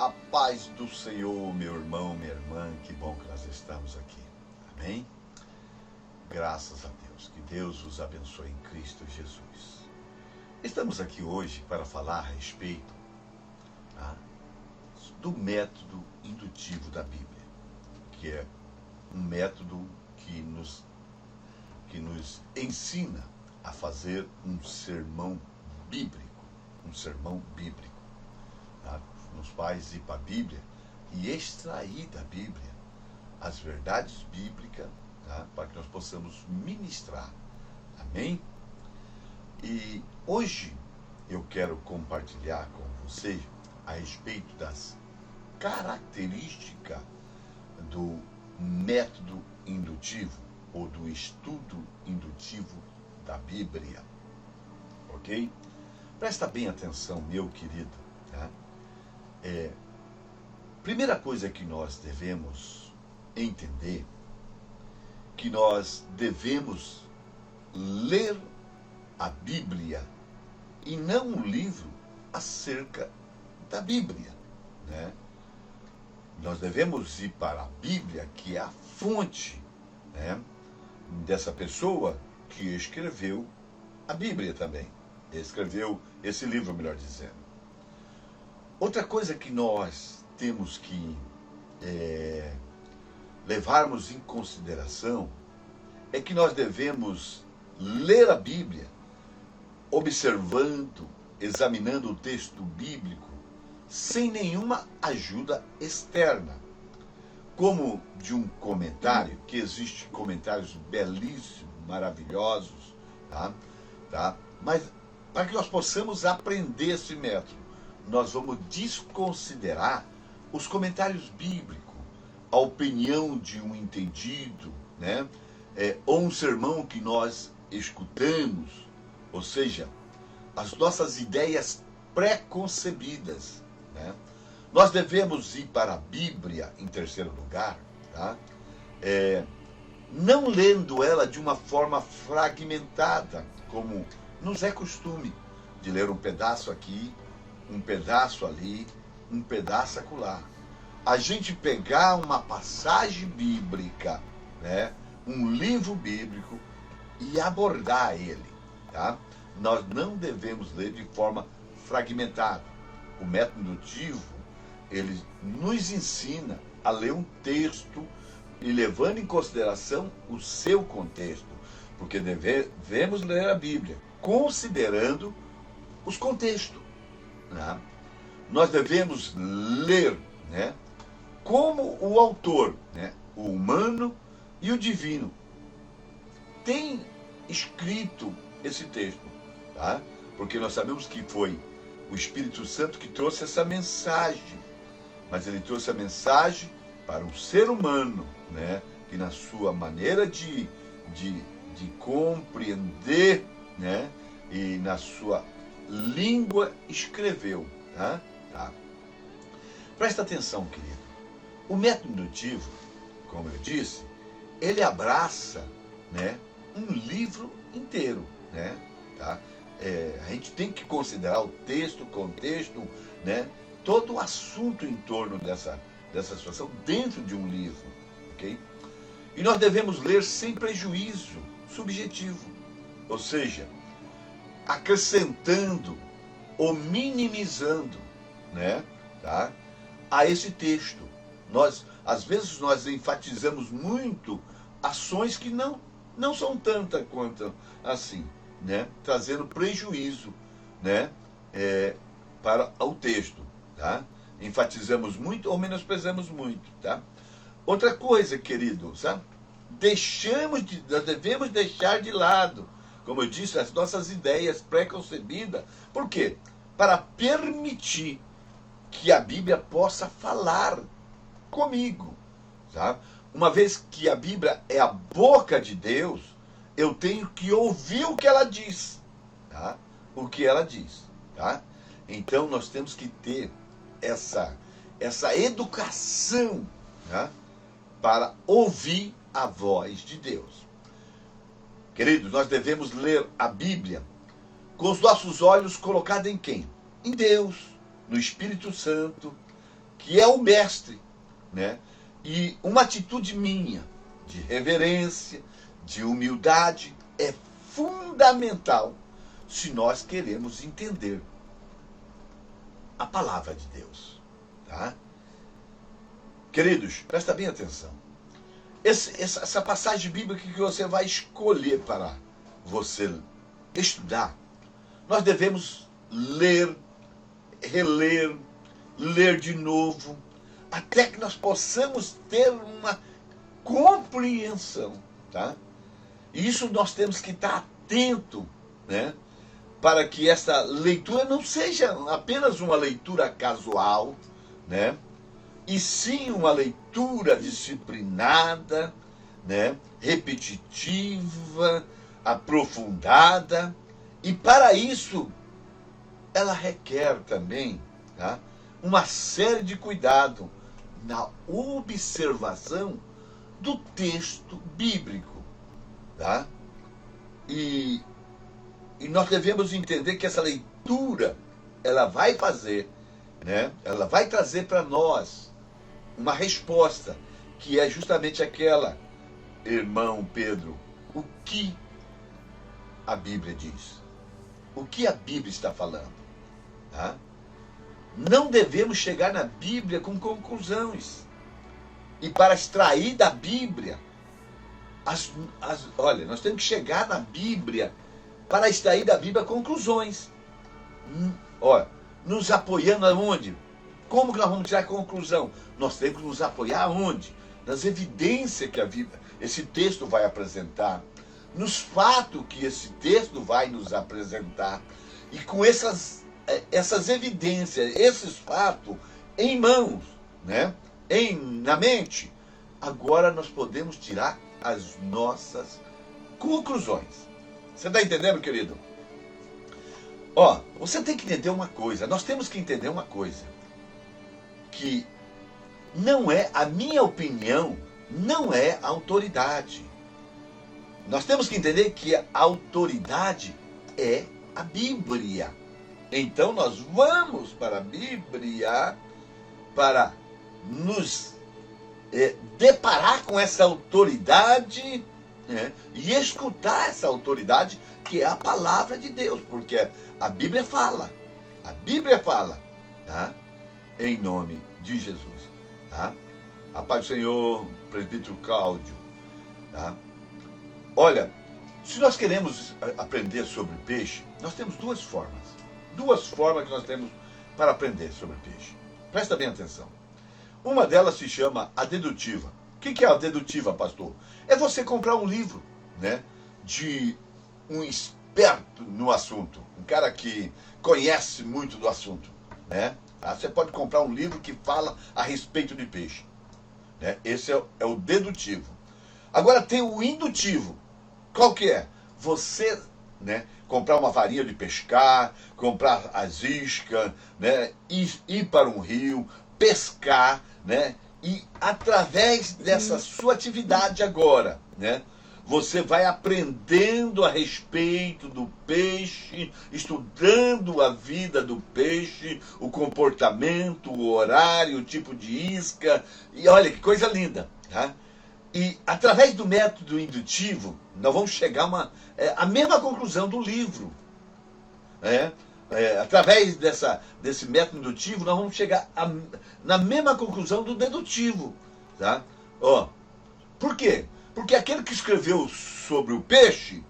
A paz do Senhor, meu irmão, minha irmã, que bom que nós estamos aqui. Amém? Graças a Deus, que Deus vos abençoe em Cristo Jesus. Estamos aqui hoje para falar a respeito do método indutivo da Bíblia, que é um método que nos ensina a fazer um sermão bíblico, nos faz ir para a Bíblia e extrair da Bíblia as verdades bíblicas, para que nós possamos ministrar. Amém? E hoje eu quero compartilhar com você a respeito das características do método indutivo ou do estudo indutivo da Bíblia. Ok? Presta bem atenção, meu querido. Primeira coisa que nós devemos entender, que nós devemos ler a Bíblia e não um livro acerca da Bíblia, né? Nós devemos ir para a Bíblia, que é a fonte, né, dessa pessoa que escreveu a Bíblia também. Escreveu esse livro, melhor dizendo. Outra coisa que nós temos que levarmos em consideração é que nós devemos ler a Bíblia observando, examinando o texto bíblico sem nenhuma ajuda externa, como de um comentário, que existe comentários belíssimos, maravilhosos, mas para que nós possamos aprender esse método, nós vamos desconsiderar os comentários bíblicos, a opinião de um entendido, né? Ou um sermão que nós escutamos, ou seja, as nossas ideias pré-concebidas, né? Nós devemos ir para a Bíblia, em terceiro lugar, não lendo ela de uma forma fragmentada, como nos é costume, de ler um pedaço aqui, um pedaço ali, um pedaço acolá. A gente pegar uma passagem bíblica, né, um livro bíblico e abordar ele, Nós não devemos ler de forma fragmentada. O método indutivo, ele nos ensina a ler um texto e levando em consideração o seu contexto, porque devemos ler a Bíblia considerando os contextos. Nós devemos ler, né, como o autor, né, o humano e o divino, tem escrito esse texto, porque nós sabemos que foi o Espírito Santo que trouxe essa mensagem, mas ele trouxe a mensagem para um ser humano, né, que na sua maneira de compreender, né, e na sua língua escreveu. Presta atenção, querido. O método indutivo, como eu disse, ele abraça, né, um livro inteiro, né? A gente tem que considerar o texto, o contexto, né, todo o assunto em torno dessa situação dentro de um livro, ok? E nós devemos ler sem prejuízo subjetivo, ou seja, acrescentando ou minimizando, né, a esse texto. Às vezes nós enfatizamos muito ações que não são tantas quanto assim, né, trazendo prejuízo, né, para o texto, Enfatizamos muito ou menosprezamos muito, Outra coisa, queridos, nós devemos deixar de lado, como eu disse, as nossas ideias pré-concebidas. Por quê? Para permitir que a Bíblia possa falar comigo. Uma vez que a Bíblia é a boca de Deus, eu tenho que ouvir o que ela diz. O que ela diz. Então nós temos que ter essa educação, para ouvir a voz de Deus. Queridos, nós devemos ler a Bíblia com os nossos olhos colocados em quem? Em Deus, no Espírito Santo, que é o mestre, né? E uma atitude minha de reverência, de humildade é fundamental se nós queremos entender a palavra de Deus, tá? Queridos, presta bem atenção. Essa passagem bíblica que você vai escolher para você estudar, nós devemos ler, reler, ler de novo, até que nós possamos ter uma compreensão, tá? E isso nós temos que estar atento, né? Para que essa leitura não seja apenas uma leitura casual, né? E sim uma leitura disciplinada, né? Repetitiva, aprofundada. E para isso, ela requer também, tá? Uma série de cuidado na observação do texto bíblico, tá? E nós devemos entender que essa leitura, ela vai fazer, né? Ela vai trazer para nós uma resposta, que é justamente aquela, irmão Pedro, o que a Bíblia diz? O que a Bíblia está falando? Tá? Não devemos chegar na Bíblia com conclusões. E para extrair da Bíblia, olha, nós temos que chegar na Bíblia para extrair da Bíblia conclusões. Olha, nos apoiando aonde? Como que nós vamos tirar a conclusão? Nós temos que nos apoiar aonde? Nas evidências que esse texto vai apresentar, nos fatos que esse texto vai nos apresentar. E com essas evidências, esses fatos em mãos, né? Na mente, agora nós podemos tirar as nossas conclusões. Você está entendendo, querido? Ó, você tem que entender uma coisa, nós temos que entender uma coisa, que não é, a minha opinião não é autoridade. Nós temos que entender que a autoridade é a Bíblia. Então nós vamos para a Bíblia para nos deparar com essa autoridade, né, e escutar essa autoridade que é a palavra de Deus, porque a Bíblia fala, tá? Em nome de Jesus, tá? A paz do Senhor, presbítero Cláudio, tá? Olha, se nós queremos aprender sobre peixe, nós temos duas formas que nós temos para aprender sobre peixe. Presta bem atenção. Uma delas se chama a dedutiva. O que é a dedutiva, pastor? É você comprar um livro, né, de um esperto no assunto, um cara que conhece muito do assunto, né? Você pode comprar um livro que fala a respeito de peixe, né? Esse é o dedutivo. Agora tem o indutivo. Qual que é? Você, né, comprar uma varinha de pescar, comprar as iscas, né, ir para um rio, pescar, né, e através dessa sua atividade agora, né, você vai aprendendo a respeito do peixe, estudando a vida do peixe, o comportamento, o horário, o tipo de isca, e olha que coisa linda, tá? E através do método indutivo, nós vamos chegar a mesma conclusão do livro. Através desse método indutivo, nós vamos chegar na mesma conclusão do dedutivo. Tá? Por quê? Porque aquele que escreveu sobre o peixe,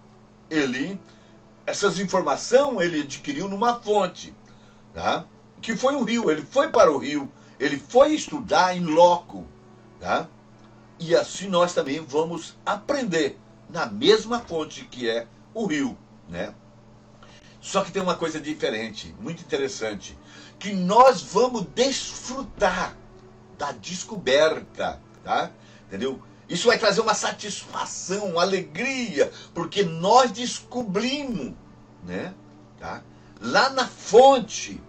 essas informações ele adquiriu numa fonte, tá? Que foi um rio. Ele foi para o rio, ele foi estudar em loco, tá? E assim nós também vamos aprender na mesma fonte que é o rio, né? Só que tem uma coisa diferente, muito interessante, que nós vamos desfrutar da descoberta, tá? Entendeu? Isso vai trazer uma satisfação, uma alegria, porque nós descobrimos, né? Tá? Lá na fonte,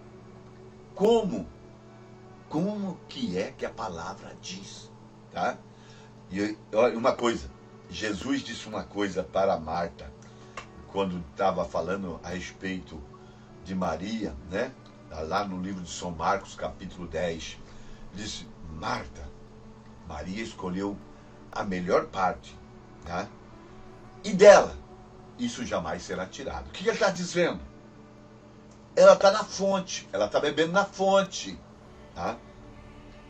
como que é que a palavra diz, tá? E olha uma coisa, Jesus disse uma coisa para Marta, quando estava falando a respeito de Maria, né? Lá no livro de São Marcos, capítulo 10. disse: Marta, Maria escolheu a melhor parte, tá? E dela, isso jamais será tirado. O que ele está dizendo? Ela está na fonte, ela está bebendo na fonte, tá?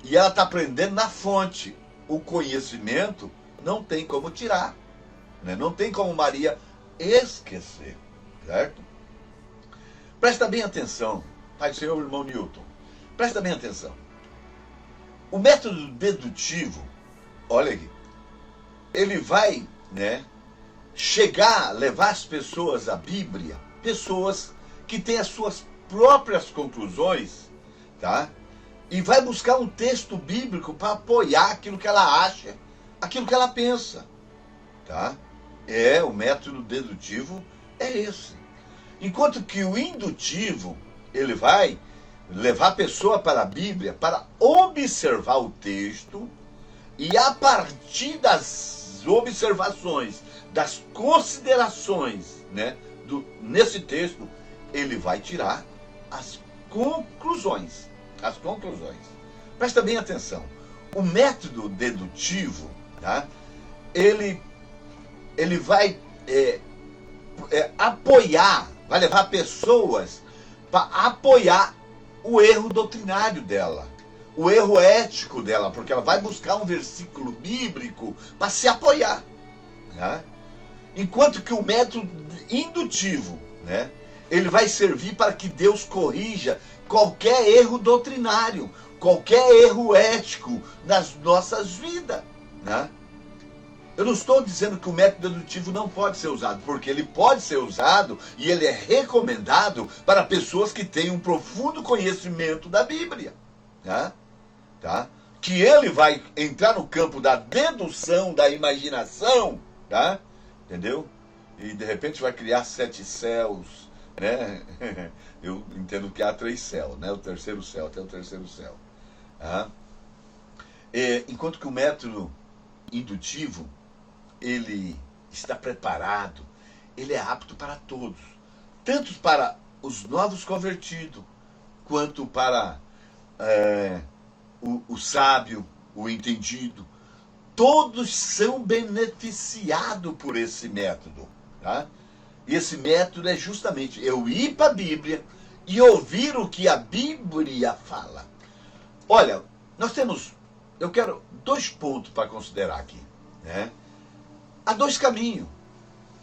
E ela está aprendendo na fonte. O conhecimento não tem como tirar, né? Não tem como Maria esquecer, certo? Presta bem atenção, Pai do Senhor, irmão Newton. Presta bem atenção. O método dedutivo, olha aqui, ele vai, né, levar as pessoas à Bíblia, pessoas que têm as suas próprias conclusões, tá? E vai buscar um texto bíblico para apoiar aquilo que ela acha, aquilo que ela pensa, tá? O método dedutivo é esse. Enquanto que o indutivo, ele vai levar a pessoa para a Bíblia para observar o texto e, a partir das observações, das considerações, né, nesse texto, ele vai tirar as conclusões. As conclusões. Presta bem atenção. O método dedutivo, tá, ele vai apoiar, vai levar pessoas para apoiar o erro doutrinário dela, o erro ético dela, porque ela vai buscar um versículo bíblico para se apoiar, né? Enquanto que o método indutivo, né, ele vai servir para que Deus corrija qualquer erro doutrinário, qualquer erro ético nas nossas vidas, né? Eu não estou dizendo que o método dedutivo não pode ser usado, porque ele pode ser usado e ele é recomendado para pessoas que têm um profundo conhecimento da Bíblia, né? Tá? Que ele vai entrar no campo da dedução, da imaginação, tá? Entendeu? E de repente vai criar 7 céus, né? Eu entendo que há 3 céus, né? O terceiro céu, até o terceiro céu. Tá? Enquanto que o método indutivo, ele está preparado, ele é apto para todos, tanto para os novos convertidos, quanto para o sábio, o entendido. Todos são beneficiados por esse método, tá? E esse método é justamente eu ir para a Bíblia e ouvir o que a Bíblia fala. Olha, eu quero 2 pontos para considerar aqui, né? Há 2 caminhos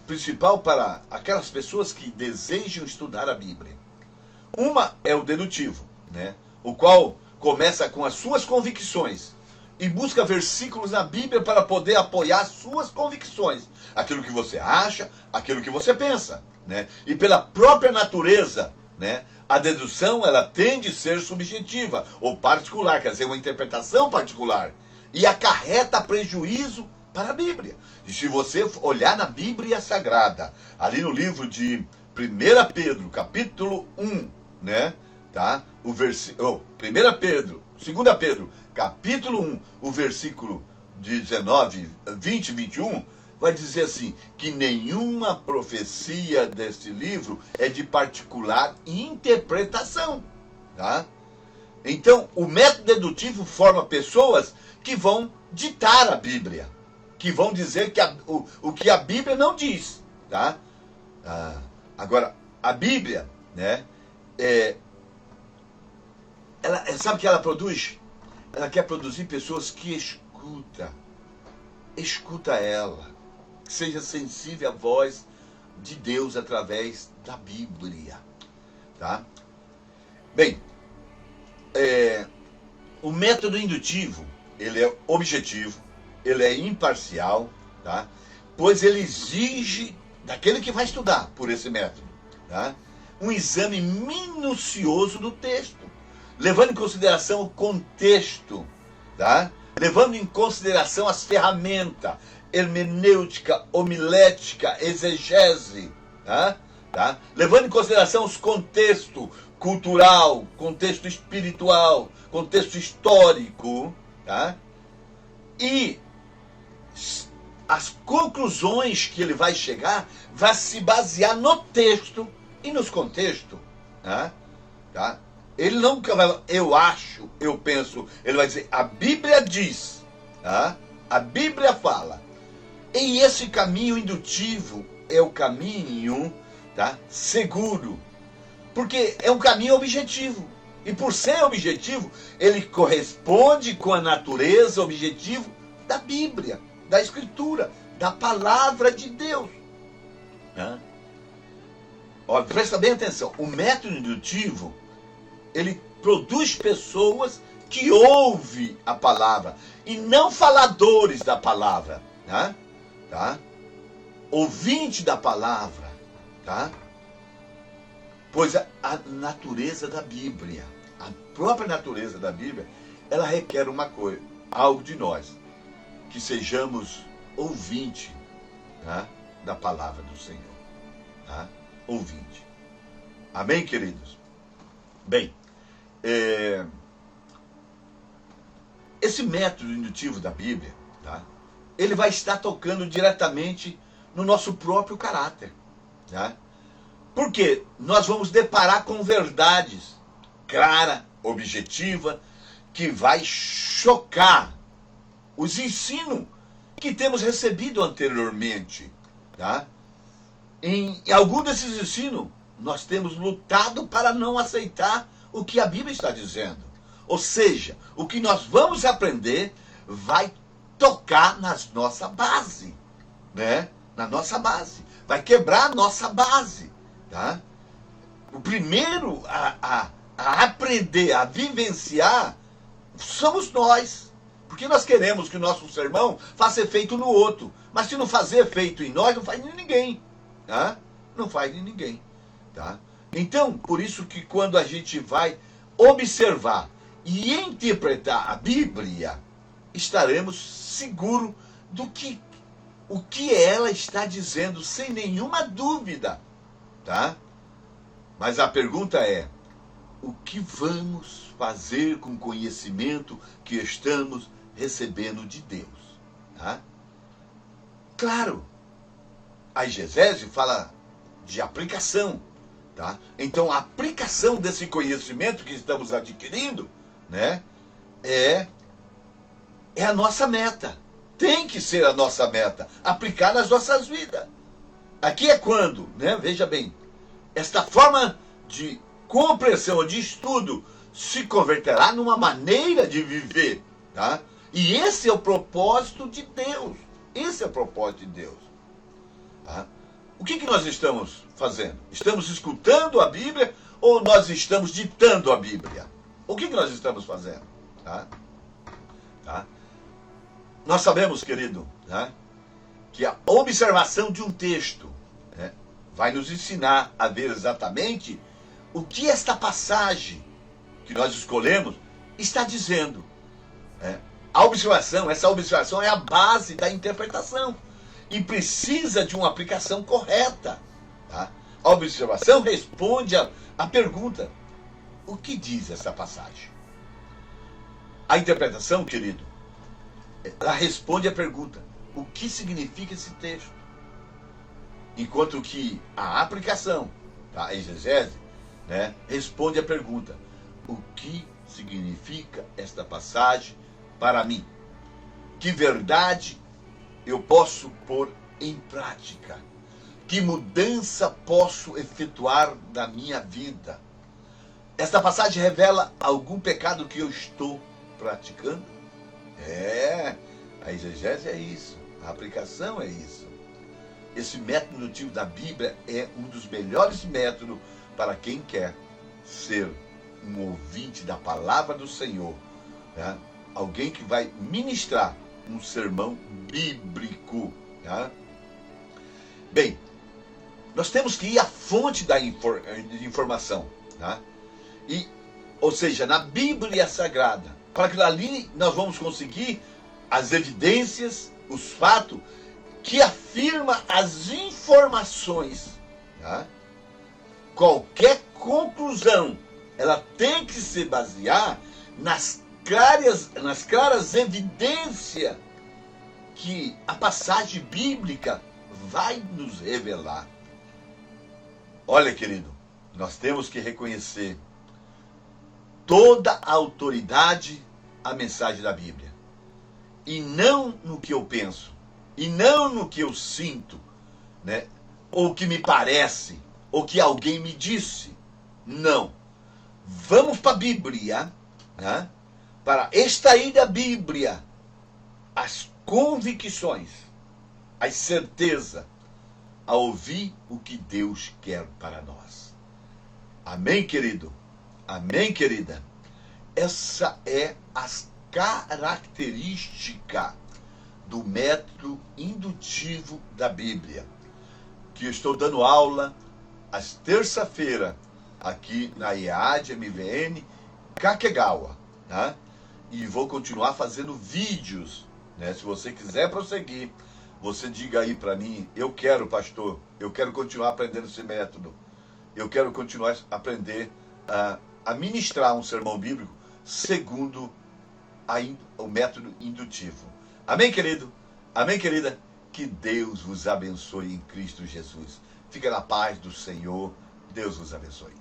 principal para aquelas pessoas que desejam estudar a Bíblia. Uma é o dedutivo, né? O qual começa com as suas convicções e busca versículos na Bíblia para poder apoiar suas convicções, aquilo que você acha, aquilo que você pensa, né? E pela própria natureza, né, a dedução ela tende a ser subjetiva ou particular, quer dizer, uma interpretação particular, e acarreta prejuízo para a Bíblia. E se você olhar na Bíblia Sagrada, ali no livro de 1 Pedro, capítulo 1, né, tá? O versículo 1 Pedro, 2 Pedro, capítulo 1, o versículo 19, 20 e 21, vai dizer assim, que nenhuma profecia deste livro é de particular interpretação, tá? Então, o método dedutivo forma pessoas que vão ditar a Bíblia, que vão dizer que o que a Bíblia não diz, tá? Agora, a Bíblia, né, sabe o que ela produz? Ela quer produzir pessoas que escuta ela, que seja sensível à voz de Deus através da Bíblia, tá? Bem, o método indutivo, ele é objetivo, ele é imparcial, tá? Pois ele exige daquele que vai estudar por esse método, tá, um exame minucioso do texto, levando em consideração o contexto, tá? Levando em consideração as ferramentas, hermenêutica, homilética, exegese, tá? Levando em consideração os contextos cultural, contexto espiritual, contexto histórico, tá? E as conclusões que ele vai chegar vai se basear no texto e nos contextos, tá? Ele nunca vai, eu acho, eu penso, ele vai dizer, a Bíblia diz, tá? A Bíblia fala. E esse caminho indutivo é o caminho, tá, seguro, porque é um caminho objetivo. E por ser objetivo, ele corresponde com a natureza objetivo da Bíblia, da Escritura, da palavra de Deus. Né? Ó, presta bem atenção, o método indutivo, ele produz pessoas que ouvem a palavra e não faladores da palavra, né? Tá? Ouvinte da palavra, tá? Pois a natureza da Bíblia, a própria natureza da Bíblia, ela requer uma coisa, algo de nós, que sejamos ouvinte, tá, da palavra do Senhor, tá? Ouvinte. Amém, queridos? Bem, esse método indutivo da Bíblia, tá, ele vai estar tocando diretamente no nosso próprio caráter, tá? Porque nós vamos deparar com verdades clara, objetiva, que vai chocar os ensinos que temos recebido anteriormente, tá? Em algum desses ensinos, nós temos lutado para não aceitar o que a Bíblia está dizendo. Ou seja, o que nós vamos aprender vai tocar na nossa base, né? Na nossa base. Vai quebrar a nossa base, tá? O primeiro a aprender, a vivenciar, somos nós. Porque nós queremos que o nosso sermão faça efeito no outro. Mas se não fazer efeito em nós, não faz em ninguém. Tá? Não faz em ninguém. Tá? Então, por isso que quando a gente vai observar e interpretar a Bíblia, estaremos seguros do que o que ela está dizendo, sem nenhuma dúvida. Tá? Mas a pergunta é, o que vamos fazer com o conhecimento que estamos recebendo de Deus? Tá? Claro, a exegese fala de aplicação. Tá? Então, a aplicação desse conhecimento que estamos adquirindo, né, é a nossa meta. Tem que ser a nossa meta. Aplicar nas nossas vidas. Aqui é quando, né, veja bem, esta forma de compreensão, de estudo, se converterá numa maneira de viver. Tá? E esse é o propósito de Deus. Esse é o propósito de Deus. Tá? O que nós estamos fazendo? Estamos escutando a Bíblia ou nós estamos ditando a Bíblia? O que nós estamos fazendo? Tá? Tá? Nós sabemos, querido, tá, que a observação de um texto, né, vai nos ensinar a ver exatamente o que esta passagem que nós escolhemos está dizendo. Né? Essa observação é a base da interpretação. E precisa de uma aplicação correta. Tá? A observação responde à pergunta, o que diz essa passagem? A interpretação, querido, ela responde à pergunta, o que significa esse texto? Enquanto que a aplicação, tá, a exegese, né, responde à pergunta, o que significa esta passagem para mim? Que verdade eu posso pôr em prática? Que mudança posso efetuar na minha vida? Esta passagem revela algum pecado que eu estou praticando? A exegese é isso, a aplicação é isso. Esse método indutivo da Bíblia é um dos melhores métodos para quem quer ser um ouvinte da palavra do Senhor, né? Alguém que vai ministrar um sermão bíblico. Tá? Bem, nós temos que ir à fonte da informação. Tá? Ou seja, na Bíblia Sagrada. Para que ali nós vamos conseguir as evidências, os fatos, que afirmam as informações. Tá? Qualquer conclusão, ela tem que se basear nas claras evidências que a passagem bíblica vai nos revelar. Olha, querido, nós temos que reconhecer toda a autoridade à mensagem da Bíblia. E não no que eu penso, e não no que eu sinto, né? Ou que me parece, ou que alguém me disse. Não. Vamos para a Bíblia, né? Para extrair da Bíblia as convicções, a certeza, a ouvir o que Deus quer para nós. Amém, querido? Amém, querida? Essa é as característica do método indutivo da Bíblia, que eu estou dando aula às terça-feira aqui na IEAD MVN Kakegawa, tá? E vou continuar fazendo vídeos, né? Se você quiser prosseguir, você diga aí para mim: eu quero, pastor, eu quero continuar aprendendo esse método, eu quero continuar a aprender a ministrar um sermão bíblico segundo o método indutivo. Amém, querido? Amém, querida? Que Deus vos abençoe em Cristo Jesus. Fica na paz do Senhor. Deus vos abençoe.